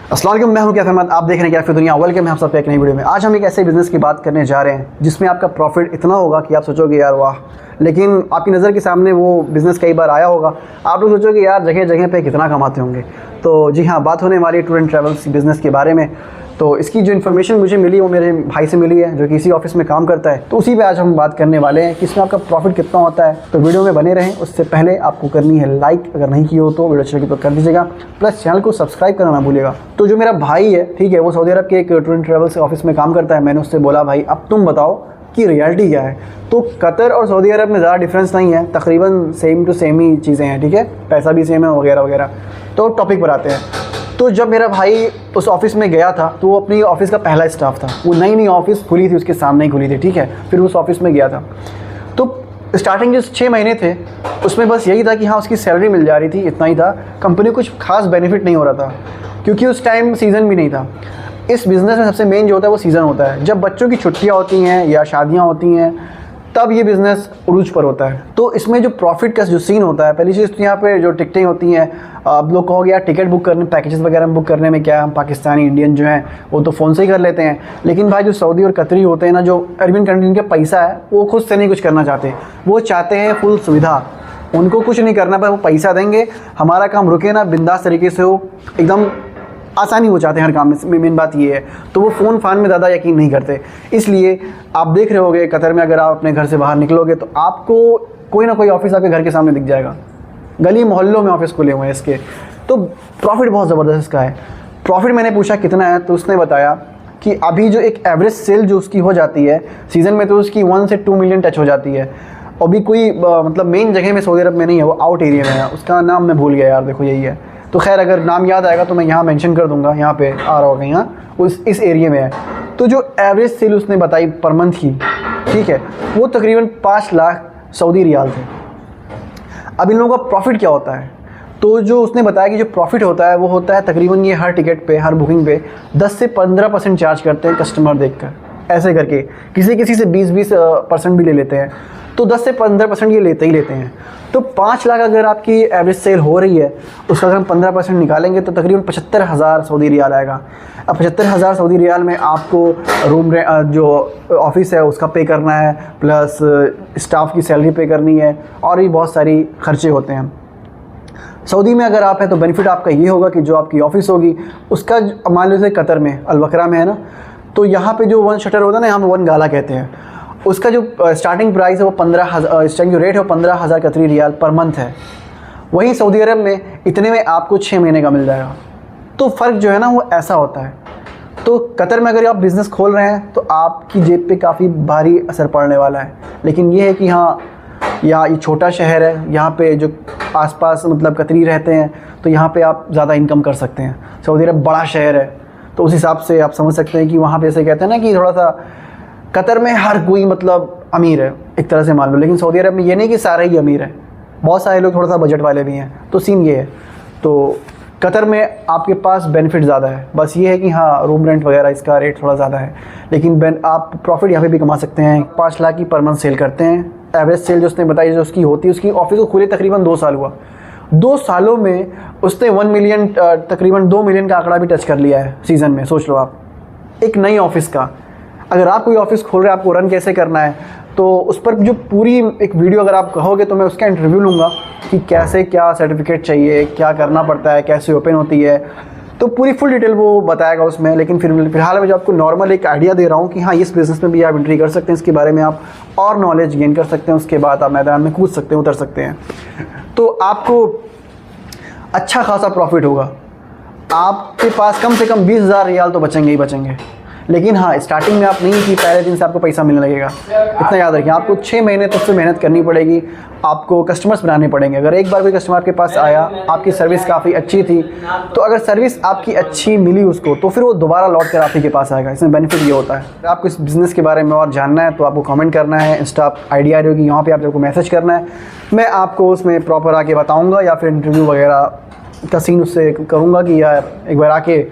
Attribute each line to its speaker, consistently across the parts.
Speaker 1: अस्सलाम वालेकुम, मैं हूं कैफ अहमद। आप देख रहे हैं कैफ दुनिया। वेलकम है आप सबका एक नई वीडियो में। आज हम एक ऐसे बिज़नेस की बात करने जा रहे हैं जिसमें आपका प्रॉफिट इतना होगा कि आप सोचोगे यार वाह, लेकिन आपकी नज़र के सामने वो बिज़नेस कई बार आया होगा, आप लोग सोचोगे यार जगह जगह पे कितना कमाते होंगे। तो जी हाँ, बात होने वाली है टूर एंड ट्रैवल्स बिज़नेस के बारे में। तो इसकी जो इन्फॉर्मेशन मुझे मिली वो मेरे भाई से मिली है जो कि इसी ऑफिस में काम करता है। तो उसी पे आज हम बात करने वाले हैं कि इसमें आपका प्रॉफिट कितना होता है। तो वीडियो में बने रहें। उससे पहले आपको करनी है लाइक, अगर नहीं की हो तो वीडियो अच्छी लगी तो कर दीजिएगा, प्लस चैनल को सब्सक्राइब करना ना भूलिएगा। तो जो मेरा भाई है, ठीक है, वो सऊदी अरब के एक टूर एंड ट्रैवल्स ऑफिस में काम करता है। मैंने उससे बोला भाई अब तुम बताओ कि रियलिटी क्या है। तो कतर और सऊदी अरब में ज़्यादा डिफरेंस नहीं है, तकरीबन सेम टू सेम ही चीज़ें हैं, ठीक है, पैसा भी सेम है वगैरह वगैरह। तो टॉपिक पर आते हैं। तो जब मेरा भाई उस ऑफ़िस में गया था तो वो अपनी ऑफ़िस का पहला स्टाफ था। वो नई ऑफ़िस खुली थी, उसके सामने ही खुली थी, ठीक है। फिर उस ऑफ़िस में गया था तो स्टार्टिंग जो 6 महीने थे उसमें बस यही था कि हाँ उसकी सैलरी मिल जा रही थी, इतना ही था। कंपनी को कुछ खास बेनिफिट नहीं हो रहा था क्योंकि उस टाइम सीज़न भी नहीं था। इस बिज़नेस में सबसे मेन जो होता है वो सीज़न होता है। जब बच्चों की छुट्टियाँ होती हैं या शादियाँ होती हैं तब ये बिज़नेस उरूज पर होता है। तो इसमें जो प्रॉफिट का जो सीन होता है, पहली चीज़ तो यहाँ पे जो टिकटें होती हैं, आप लोग कहोगे यार टिकट बुक करने, पैकेजेस वगैरह बुक करने में क्या, हम पाकिस्तानी इंडियन जो हैं वो तो फ़ोन से ही कर लेते हैं। लेकिन भाई जो सऊदी और कतरी होते हैं ना, जो अरबियन कंट्री, इनके पैसा है वो खुद से नहीं कुछ करना चाहते, वो चाहते हैं फुल सुविधा। उनको कुछ नहीं करना, पर वो पैसा देंगे, हमारा काम रुके ना, बिंदास तरीके से हो, एकदम आसानी हो जाते हैं हर काम में। मेन बात ये है। तो वो फ़ोन फान में ज़्यादा यकीन नहीं करते। इसलिए आप देख रहे होगे कतर में अगर आप अपने घर से बाहर निकलोगे तो आपको कोई ना कोई ऑफिस आपके घर के सामने दिख जाएगा। गली मोहल्लों में ऑफिस खुले हुए हैं इसके। तो प्रॉफिट बहुत ज़बरदस्त इसका है। प्रॉफिट मैंने पूछा कितना है तो उसने बताया कि अभी जो एक एवरेज सेल जो उसकी हो जाती है सीज़न में, तो उसकी 1 से 2 मिलियन टच हो जाती है। और भी कोई मतलब मेन जगह में सऊदी अरब में नहीं है, वो आउट एरिया में है। उसका नाम मैं भूल गया यार, देखो यही है। तो खैर अगर नाम याद आएगा तो मैं यहाँ मेंशन कर दूंगा, यहाँ पे आ रहा होगा, यहाँ इस एरिया में है। तो जो एवरेज सेल उसने बताई पर मंथ की, ठीक है, वो तकरीबन 5 लाख सऊदी रियाल थे। अब इन लोगों का प्रॉफिट क्या होता है, तो जो उसने बताया कि जो प्रॉफिट होता है वो होता है तकरीबन ये हर टिकट पे, हर बुकिंग पे 10 से 15% चार्ज करते हैं कस्टमर देखकर, ऐसे करके। किसी से 20% भी ले लेते हैं। तो 10 से 15% ये लेते ही लेते हैं। तो 5 लाख अगर आपकी एवरेज सेल हो रही है, उसका अगर हम 15% निकालेंगे तो तकरीबन 75,000 सऊदी रियाल आएगा। अब 75,000 सऊदी रियाल में आपको रूम जो ऑफिस है उसका पे करना है, प्लस स्टाफ की सैलरी पे करनी है, और भी बहुत सारी खर्चे होते हैं। सऊदी में अगर आप हैं तो बेनिफिट आपका ये होगा कि जो आपकी ऑफ़िस होगी उसका, मान लीजिए कतर में अलवकरा में है ना, तो यहाँ पे जो 1 शटर होता है ना, यहाँ पे 1 गाला कहते हैं, उसका जो स्टार्टिंग प्राइस है वो 15,000, स्टार्टिंग जो रेट है वो 15,000 कतरी रियाल पर मंथ है। वहीं सऊदी अरब में इतने में आपको 6 महीने का मिल जाएगा। तो फ़र्क जो है ना वो ऐसा होता है। तो कतर में अगर आप बिज़नेस खोल रहे हैं तो आपकी जेब पे काफ़ी भारी असर पड़ने वाला है। लेकिन ये है कि हाँ, यहाँ ये छोटा शहर है, यहाँ पे जो आसपास मतलब कतरी रहते हैं तो यहाँ पे आप ज़्यादा इनकम कर सकते हैं। सऊदी अरब बड़ा शहर है तो उस हिसाब से आप समझ सकते हैं कि वहाँ पे ऐसे कहते हैं ना कि थोड़ा सा कतर में हर कोई मतलब अमीर है एक तरह से मान लो, लेकिन सऊदी अरब में ये नहीं कि सारे ही अमीर हैं, बहुत सारे लोग थोड़ा सा बजट वाले भी हैं। तो सीन ये है। तो कतर में आपके पास बेनिफिट ज़्यादा है, बस ये है कि हाँ रूम रेंट वगैरह इसका रेट थोड़ा ज़्यादा है, लेकिन आप प्रॉफिट यहाँ पे भी कमा सकते हैं। 5 लाख की पर मंथ सेल करते हैं। एवरेज सेल जो उसने बताई जो उसकी होती है, उसकी ऑफिस को खुले तकरीबन 2 साल हुआ। 2 सालों में उसने 1 मिलियन, तकरीबन 2 मिलियन का आंकड़ा भी टच कर लिया है सीज़न में। सोच लो आप, एक नई ऑफिस का। अगर आप कोई ऑफिस खोल रहे हैं, आपको रन कैसे करना है, तो उस पर जो पूरी एक वीडियो अगर आप कहोगे तो मैं उसका इंटरव्यू लूँगा कि कैसे क्या सर्टिफिकेट चाहिए, क्या करना पड़ता है, कैसे ओपन होती है, तो पूरी फुल डिटेल वो बताएगा उसमें। लेकिन फिलहाल मैं जो आपको नॉर्मल एक आइडिया दे रहा हूँ कि हाँ इस बिज़नेस में भी आप एंट्री कर सकते हैं, इसके बारे में आप और नॉलेज गेन कर सकते हैं, उसके बाद आप मैदान में कूद सकते हैं, उतर सकते हैं। तो आपको अच्छा खासा प्रॉफिट होगा। आपके पास कम से कम 20,000 रियाल तो बचेंगे ही बचेंगे। लेकिन हाँ, स्टार्टिंग में आप नहीं कि पहले दिन से आपको पैसा मिलने लगेगा, इतना याद रखिए। आपको 6 महीने तक से मेहनत करनी पड़ेगी, आपको कस्टमर्स बनाने पड़ेंगे। अगर एक बार कोई कस्टमर आपके पास आया, आपकी सर्विस काफ़ी अच्छी थी, तो अगर सर्विस आपकी अच्छी मिली उसको, तो फिर वो दोबारा लौट कर आप ही के पास आएगा। इसमें बेनिफिट ये होता है। अगर आपको इस बिज़नेस के बारे में और जानना है तो आपको कमेंट करना है, इंस्टा आईडी आ रही होगी, यहाँ पर आपको मैसेज करना है। मैं आपको उसमें प्रॉपर आके बताऊँगा, या फिर इंटरव्यू वगैरह का सीन उससे करूँगा कि यार एक बार आके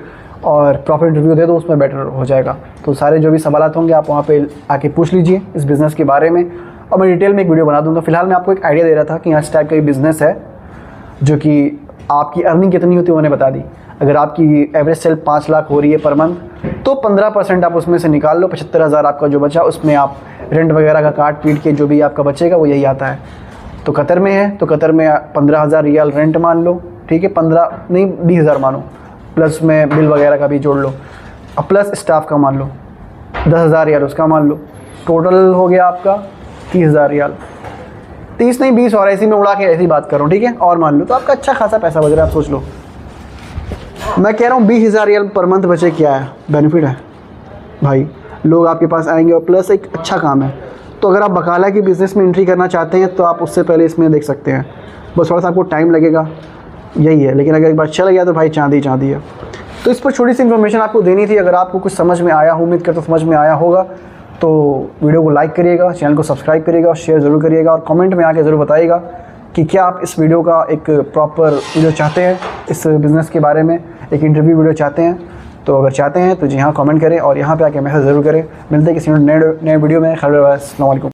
Speaker 1: और प्रॉपर इंटरव्यू दे दो, उसमें बेटर हो जाएगा। तो सारे जो भी सवालात होंगे आप वहाँ पे आके पूछ लीजिए इस बिज़नेस के बारे में, और मैं डिटेल में एक वीडियो बना दूँगा। फिलहाल मैं आपको एक आइडिया दे रहा था कि इस टाइप का ये बिज़नेस है जो कि आपकी अर्निंग कितनी होती है मैंने बता दी। अगर आपकी एवरेज सेल 5 लाख हो रही है पर मंथ, तो 15% आप उसमें से निकाल लो, 75,000 आपका जो बचा उसमें आप रेंट वगैरह का काट पीट के जो भी आपका बचेगा वो यही आता है। तो कतर में है तो कतर में 15,000 रियाल रेंट मान लो, ठीक है, 15 नहीं 20,000 मानो, प्लस में बिल वगैरह का भी जोड़ लो, अब प्लस स्टाफ का मान लो 10,000 रियाल उसका मान लो, टोटल हो गया आपका 30,000 रियाल। 30 नहीं 20 और ऐसी में उड़ा के ऐसी बात कर रहा हूँ, ठीक है, और मान लो तो आपका अच्छा खासा पैसा बच रहा है। आप सोच लो, मैं कह रहा हूँ 20,000 रियाल पर मंथ बचे, क्या है बेनिफिट है भाई, लोग आपके पास आएंगे और प्लस एक अच्छा काम है। तो अगर आप बकाला की बिज़नेस में एंट्री करना चाहते हैं तो आप उससे पहले इसमें देख सकते हैं, बस थोड़ा सा आपको टाइम लगेगा, यही है। लेकिन अगर एक बार चल गया तो भाई चांदी चांदी है। तो इस पर छोटी सी इन्फॉर्मेशन आपको देनी थी। अगर आपको कुछ समझ में आया, उम्मीद करता हूं समझ में आया होगा, तो वीडियो को लाइक करिएगा, चैनल को सब्सक्राइब करिएगा और शेयर ज़रूर करिएगा, और कमेंट में आके ज़रूर बताइएगा कि क्या आप इस वीडियो का एक प्रॉपर वीडियो चाहते हैं, इस बिज़नेस के बारे में एक इंटरव्यू वीडियो चाहते हैं। तो अगर चाहते हैं तो जी हाँ कमेंट करें और यहाँ पे आके मैसेज ज़रूर करें। मिलते हैं किसी नए वीडियो में। अस्सलाम वालेकुम।